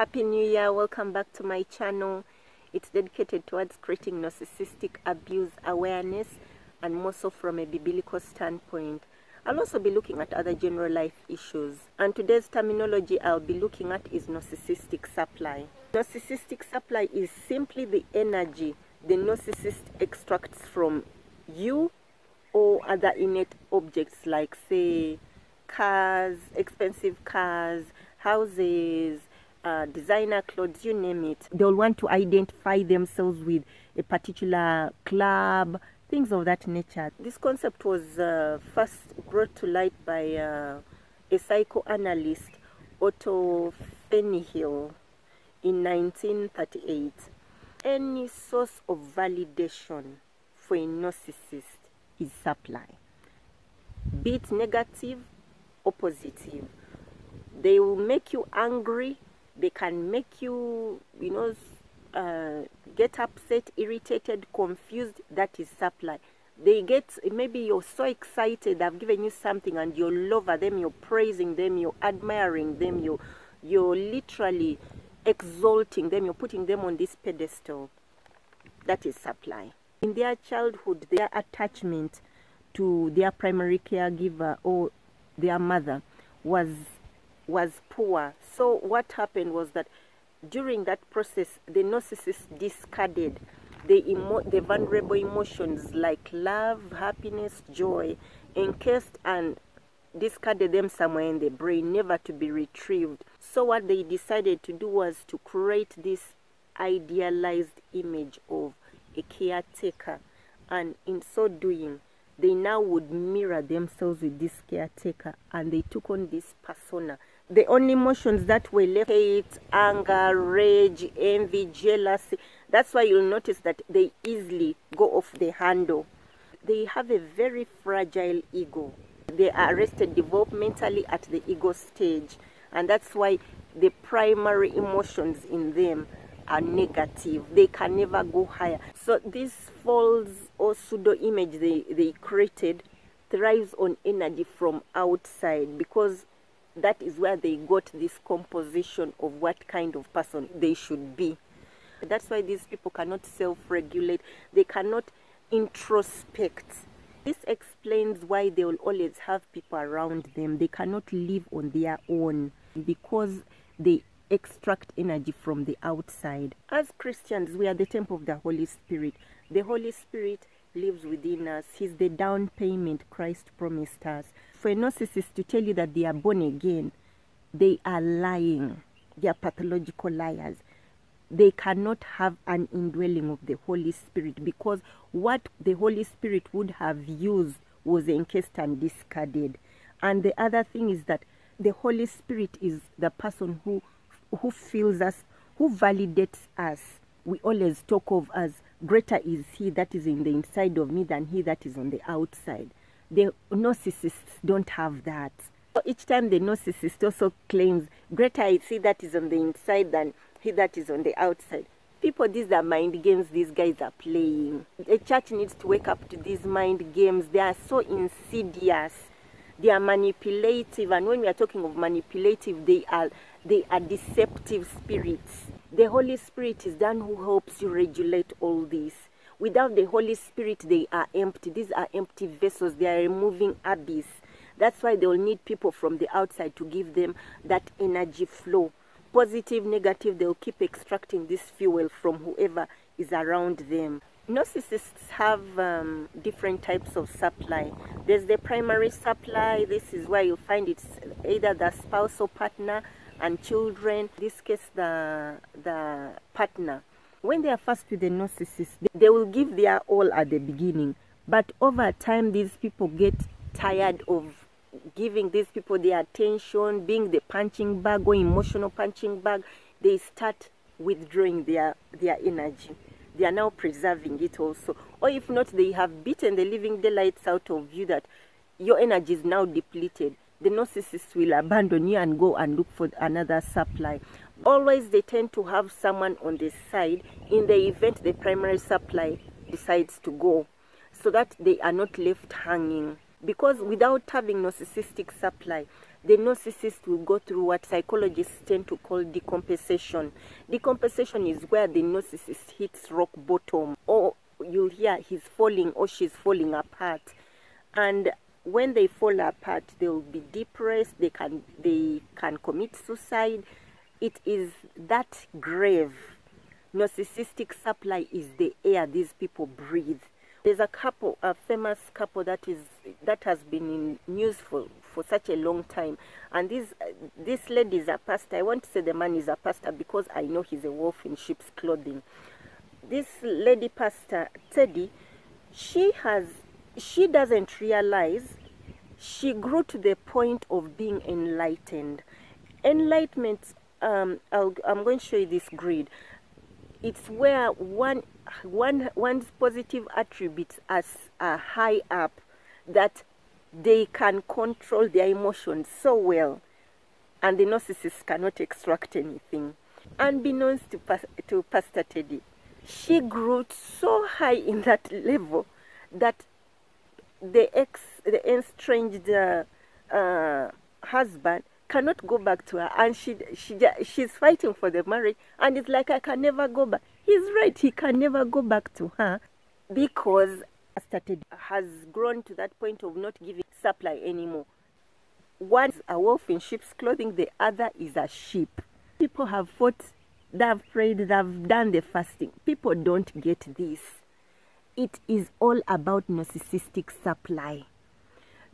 Happy New Year, welcome back to my channel. It's dedicated towards creating narcissistic abuse awareness, and more so from a biblical standpoint. I'll also be looking at other general life issues, and today's terminology I'll be looking at is narcissistic supply. Narcissistic supply is simply the energy the narcissist extracts from you or other innate objects like, say, cars, expensive cars, houses, designer clothes, you name it. They'll want to identify themselves with a particular club, things of that nature. This concept was first brought to light by a psychoanalyst, Otto Fenihill, in 1938. Any source of validation for a narcissist is supply, be it negative or positive. They will make you angry. They can make you, get upset, irritated, confused. That is supply. They get, maybe you're so excited, I've given you something, and you're over them, you're praising them, you're admiring them, you're literally exalting them, you're putting them on this pedestal. That is supply. In their childhood, their attachment to their primary caregiver or their mother was poor. So what happened was that during that process, the narcissist discarded the vulnerable emotions like love, happiness, joy, encased and discarded them somewhere in the brain, never to be retrieved. So what they decided to do was to create this idealized image of a caretaker, and in so doing, they now would mirror themselves with this caretaker, and they took on this persona. The only emotions that were left: hate, anger, rage, envy, jealousy. That's why you'll notice that they easily go off the handle. They have a very fragile ego. They are arrested developmentally at the ego stage, and that's why the primary emotions in them are negative. They can never go higher. So this false or pseudo image they created thrives on energy from outside, because that is where they got this composition of what kind of person they should be. That's why these people cannot self-regulate. They cannot introspect. This explains why they will always have people around them. They cannot live on their own because they extract energy from the outside. As Christians, we are the temple of the Holy Spirit. The Holy Spirit lives within us. He's the down payment Christ promised us. For a narcissist to tell you that they are born again, they are lying. They are pathological liars. They cannot have an indwelling of the Holy Spirit, because what the Holy Spirit would have used was encased and discarded. And the other thing is that the Holy Spirit is the person who fills us, who validates us. We always talk of as greater is he that is in the inside of me than he that is on the outside. The narcissists don't have that. So each time the narcissist also claims greater is he that is on the inside than he that is on the outside. People, these are mind games these guys are playing. The church needs to wake up to these mind games. They are so insidious. They are manipulative, and when we are talking of manipulative, they are deceptive spirits. The Holy Spirit is the one who helps you regulate all this. Without the Holy Spirit, they are empty. These are empty vessels. They are a moving abyss. That's why they will need people from the outside to give them that energy flow. Positive, negative, they'll keep extracting this fuel from whoever is around them. Narcissists have different types of supply. There's the primary supply. This is where you'll find it's either the spouse or partner and children. In this case, the partner. When they are first with the narcissist, they will give their all at the beginning. But over time, these people get tired of giving these people their attention, being the punching bag or emotional punching bag. They start withdrawing their energy. They are now preserving it also. Or if not, they have beaten the living daylights out of you that your energy is now depleted. The narcissist will abandon you and go and look for another supply. Always they tend to have someone on the side in the event the primary supply decides to go, so that they are not left hanging. Because without having narcissistic supply, the narcissist will go through what psychologists tend to call decompensation. Decompensation is where the narcissist hits rock bottom, or you'll hear he's falling or she's falling apart. And when they fall apart, they'll be depressed, they can commit suicide. It is that grave. Narcissistic supply is the air these people breathe. There's a couple, a famous couple that has been in news for such a long time, and this lady is a pastor. I want to say the man is a pastor because I know he's a wolf in sheep's clothing. This lady pastor, Teddy, she doesn't realize she grew to the point of being enlightened. Enlightenment, I'm going to show you this grid. It's where one's positive attributes are high up, that they can control their emotions so well, and the narcissist cannot extract anything. Unbeknownst to Pastor Teddy, she grew so high in that level that the estranged husband cannot go back to her, and she's fighting for the marriage, and it's like, I can never go back. He's right, he can never go back to her, because started has grown to that point of not giving supply anymore. One is a wolf in sheep's clothing, the other is a sheep. People have fought, they've prayed, they've done the fasting. People don't get this. It is all about narcissistic supply.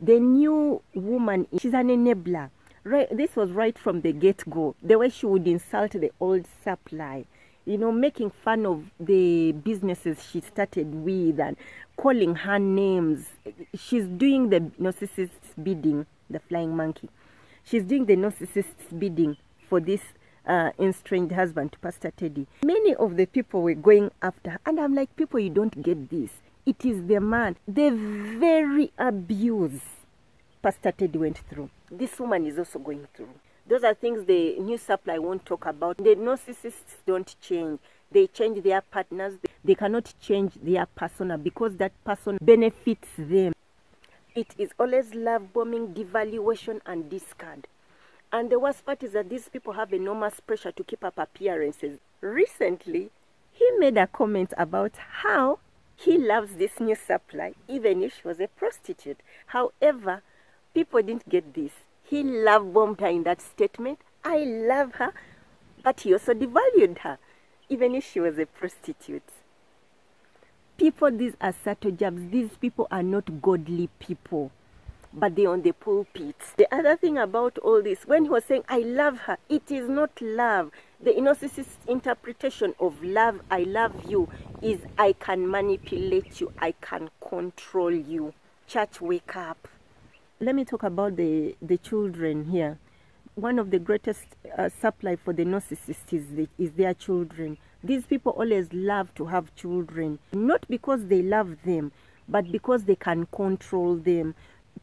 The new woman, she's an enabler. Right, this was right from the get-go. The way she would insult the old supply, you know, making fun of the businesses she started with and calling her names. She's doing the narcissist's bidding, the flying monkey. She's doing the narcissist's bidding for this estranged husband, Pastor Teddy. Many of the people were going after her, and I'm like, people, you don't get this. It is the man, the very abuse Pastor Teddy went through. This woman is also going through. Those are things the new supply won't talk about. The narcissists don't change. They change their partners. They cannot change their persona because that person benefits them. It is always love bombing, devaluation, and discard. And the worst part is that these people have enormous pressure to keep up appearances. Recently, he made a comment about how he loves this new supply, even if she was a prostitute. However, people didn't get this. He love bombed her in that statement. I love her, but he also devalued her, even if she was a prostitute. People, these are subtle jabs. These people are not godly people, but they're on the pulpit. The other thing about all this, when he was saying, I love her, it is not love. The narcissist's interpretation of love, I love you, is I can manipulate you, I can control you. Church, wake up. Let me talk about the children here. One of the greatest supply for the narcissist is their children. These people always love to have children, not because they love them, but because they can control them.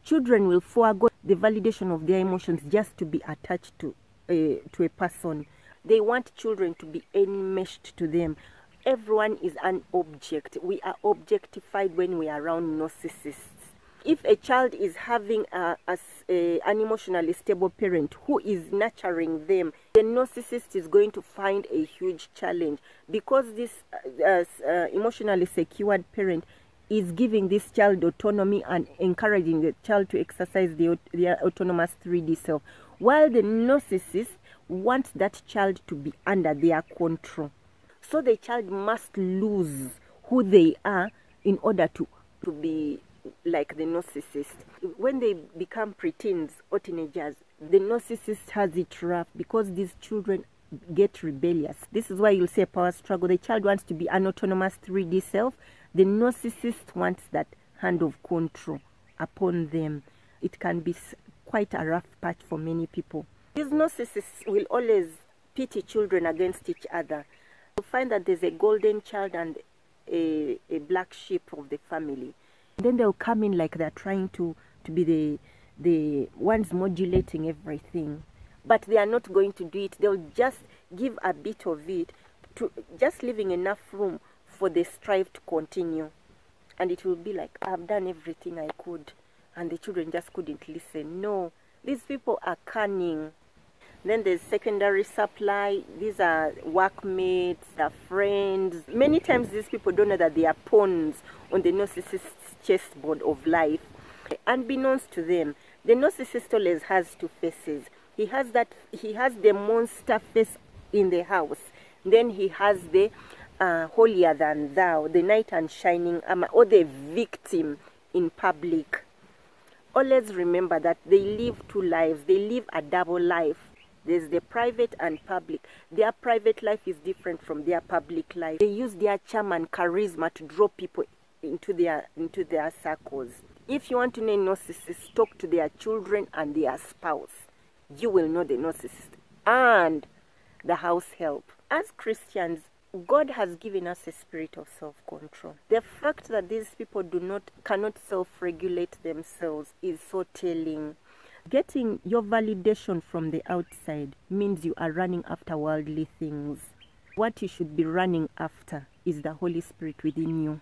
Children will forego the validation of their emotions just to be attached to a person. They want children to be enmeshed to them. Everyone is an object. We are objectified when we are around narcissists. If a child is having an emotionally stable parent who is nurturing them, the narcissist is going to find a huge challenge, because this emotionally secured parent is giving this child autonomy and encouraging the child to exercise their autonomous 3D self, while the narcissist wants that child to be under their control. So the child must lose who they are in order to be like the narcissist. When they become preteens or teenagers, the narcissist has it rough because these children get rebellious. This is why you'll see a power struggle. The child wants to be an autonomous 3D self. The narcissist wants that hand of control upon them. It can be quite a rough patch for many people. These narcissists will always pity children against each other. You'll find that there's a golden child and a black sheep of the family. Then they'll come in like they're trying to be the ones modulating everything. But they are not going to do it. They'll just give a bit of it, to just leaving enough room for the strife to continue. And it will be like, I've done everything I could, and the children just couldn't listen. No, These people are cunning. Then there's secondary supply. These are workmates, their friends. Many times these people don't know that they are pawns on the narcissist's chessboard of life. Unbeknownst to them, the narcissist always has two faces. He has the monster face in the house. Then he has the holier than thou, the knight and shining armor, or the victim in public. Always remember that they live two lives. They live a double life. There's the private and public. Their private life is different from their public life. They use their charm and charisma to draw people into their circles. If you want to know narcissists, talk to their children and their spouse. You will know the narcissist and the house help. As Christians, God has given us a spirit of self-control. The fact that these people cannot self-regulate themselves is so telling. Getting your validation from the outside means you are running after worldly things. What you should be running after is the Holy Spirit within you.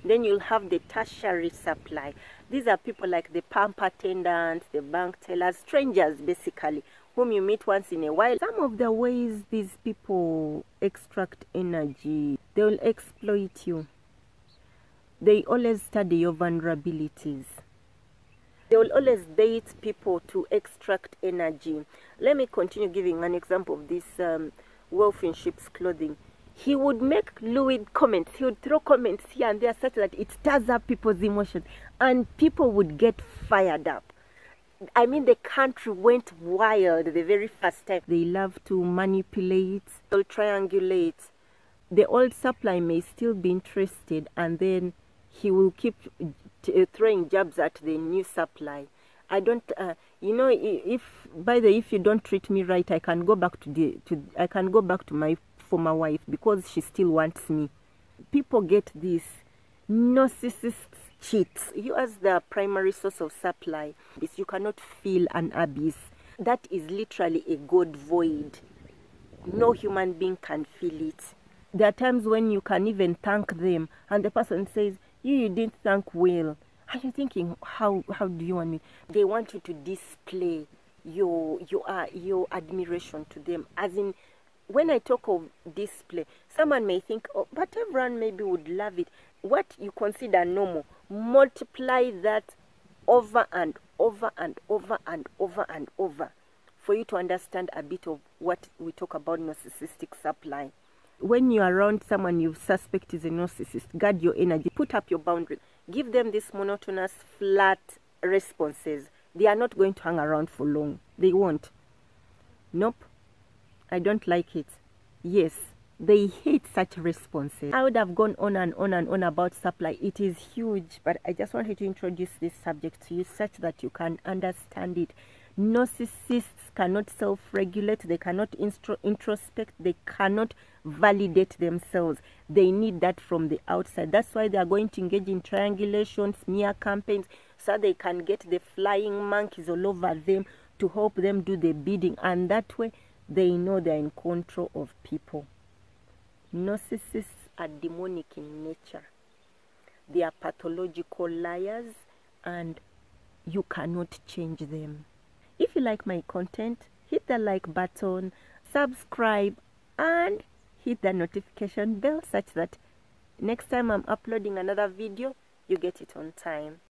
Then you'll have the tertiary supply. These are people like the pump attendants, the bank tellers, strangers basically, whom you meet once in a while. Some of the ways these people extract energy, they will exploit you. They always study your vulnerabilities. They will always date people to extract energy. Let me continue giving an example of this wolf in sheep's clothing. He would make lewd comments. He would throw comments here and there such that it stirs up people's emotions. And people would get fired up. I mean, the country went wild the very first time. They love to manipulate, they'll triangulate. The old supply may still be interested, and then he will keep throwing jabs at the new supply. I don't, you know, if you don't treat me right, I can go back to my former wife because she still wants me. People get this. Narcissists cheat. You as the primary source of supply, you cannot fill an abyss. That is literally a God void. No human being can fill it. There are times when you can even thank them, and the person says, you didn't thank well. Are you thinking, how do you want me? They want you to display your admiration to them. As in, when I talk of display, someone may think, oh, but everyone maybe would love it. What you consider normal, multiply that over and over and over and over and over for you to understand a bit of what we talk about narcissistic supply. When you're around someone you suspect is a narcissist, guard your energy, put up your boundaries. Give them these monotonous, flat responses. They are not going to hang around for long. They won't. Nope. I don't like it. Yes. They hate such responses. I would have gone on and on and on about supply. It is huge, but I just wanted to introduce this subject to you such that you can understand it. Narcissists cannot self-regulate. They cannot introspect. They cannot validate themselves. They need that from the outside. That's why they are going to engage in triangulation, smear campaigns, so they can get the flying monkeys all over them to help them do the bidding. And that way, they know they're in control of people. Narcissists are demonic in nature. They are pathological liars, and you cannot change them. If you like my content, hit the like button, subscribe, and hit the notification bell such that next time I'm uploading another video, you get it on time.